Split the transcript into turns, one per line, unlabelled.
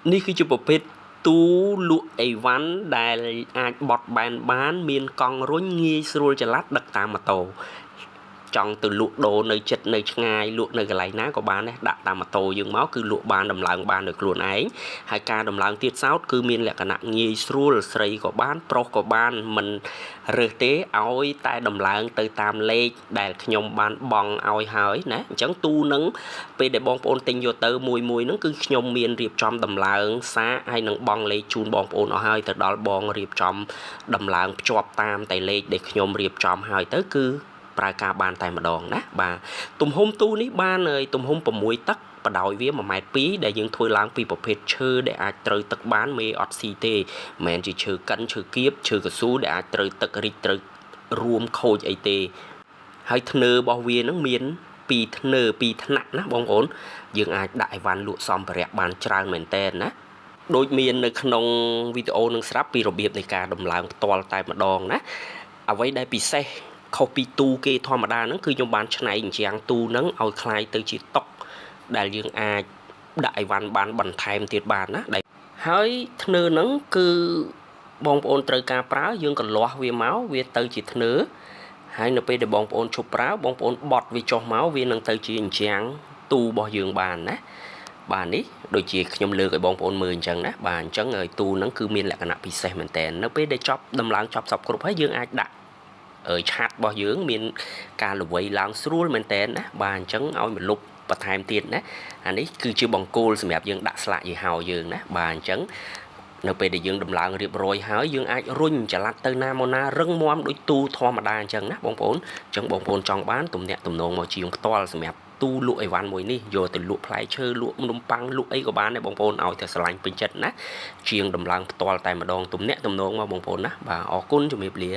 នេះគឺជាប្រភេទទូលក់អីវ៉ាន់ដែលអាចបត់បែនបានមានកង់រុញងាយស្រួលចល័តដឹកតាមម៉ូតូចង់ទៅលក់ដូរនៅចិត្តនៅឆ្ងាយលក់នៅកន្លែងណាក៏បានដែរដាក់តាមម៉ូតូយើងមកគឺលក់បានដំឡើងបានដោយខ្លួនឯងហើយការដំឡើងទៀតសោតគឺមានលក្ខណៈងាយស្រួលស្រីក៏បានប្រុសក៏បានមិនរើសទេឲ្យតែដំឡើងទៅតាមលេខដែលខ្ញុំបានបង់ឲ្យហើយណាអញ្ចឹងទូនឹងពេលដែលបងប្អូនទិញយកទៅមួយហ្នឹងគឺខ្ញុំមានរៀបចំដំឡើងសារហើយនឹងបង់លេខជូនបងប្អូនអស់ហើយទៅដល់បងរៀបចំដំឡើងភ្ជាប់តាមតែលេខដែលខ្ញុំរៀបចំហើយទៅគឺប្រើការបានតែម្ដងណាបាទទំហំទូនេះបានទំហំ6តឹកបដោយវា1.2 ម៉ែត្រដែលយើងធ្វើឡើងពីប្រភេទឈើដែលអាចត្រូវទឹកបានមេអត់ស៊ីទេមិនមែនជាឈើកិនឈើគៀបឈើកស៊ូដែលអាចត្រូវទឹករីកត្រូវរួមខូចអីទេហើយធ្នើរបស់វានឹងមាន2ធ្នើ2ថ្នាក់ណាបងប្អូនយើងអាចដាក់អីវ៉ាន់លក់សម្ភារៈបានច្រើនមែនតើណាដូចមាននៅក្នុងវីដេអូនឹងស្រាប់ពីរបៀបនៃការដំឡើងផ្ទាល់តែម្ដងណាអ្វីដែលពិសេសខុសពីទូគេធម្មតាហ្នឹងគឺខ្ញុំបានច្នៃអញ្ចាំងទូហ្នឹងឲ្យคล้ายទៅជាតុដែលយើងអាចដាក់អីវ៉ាន់បានបន្ថែមទៀតបានណាហើយធ្នើហ្នឹងគឺបងប្អូនត្រូវការប្រើយើងកលាស់វាមកវាទៅជាធ្នើហើយនៅពេលដែលបងប្អូនឈប់ប្រើបងប្អូនបត់វាចុះមកវានឹងទៅជាអញ្ចាំងទូរបស់យើងបានណាបាទនេះដូចជាខ្ញុំលើកឲ្យបងប្អូនមើលអញ្ចឹងណាបាទអញ្ចឹងហើយទូហ្នឹងគឺមានលក្ខណៈពិសេសមែនតើនៅពេលដែលចប់ដំឡើងចប់សពគ្រប់ហើយយើងអាចដាក់ឆាត់របស់យើងមានការល្វីឡើងស្រួលមែនតើណាបាទអញ្ចឹងឲ្យមកលុបបន្ថែមទៀតណាអានេះគឺជាបង្គោលសម្រាប់យើងដាក់ស្លាកយីហោយើងណាបាទអញ្ចឹងនៅពេលដែលយើងដំឡើងរៀបរយហើយយើងអាចរុញចល័តទៅណាមកណារឹងមាំដូចទូធម្មតាអញ្ចឹងណាបងប្អូនអញ្ចឹងបងប្អូនចង់បានទំនាក់ទំនងមកជាងផ្ទាល់សម្រាប់ទូលក់អីវ៉ាន់មួយនេះយកទៅលក់ផ្លែឈើលក់នំប៉័ងលក់អីក៏បានដែរបងប្អូនឲ្យតែស្រឡាញ់ពេញចិត្តណាជាងដំឡើងផ្ទាល់តែម្ដងទំនាក់ទំនងមកបងប្អូនណាបាទអរគុណជំរាបលា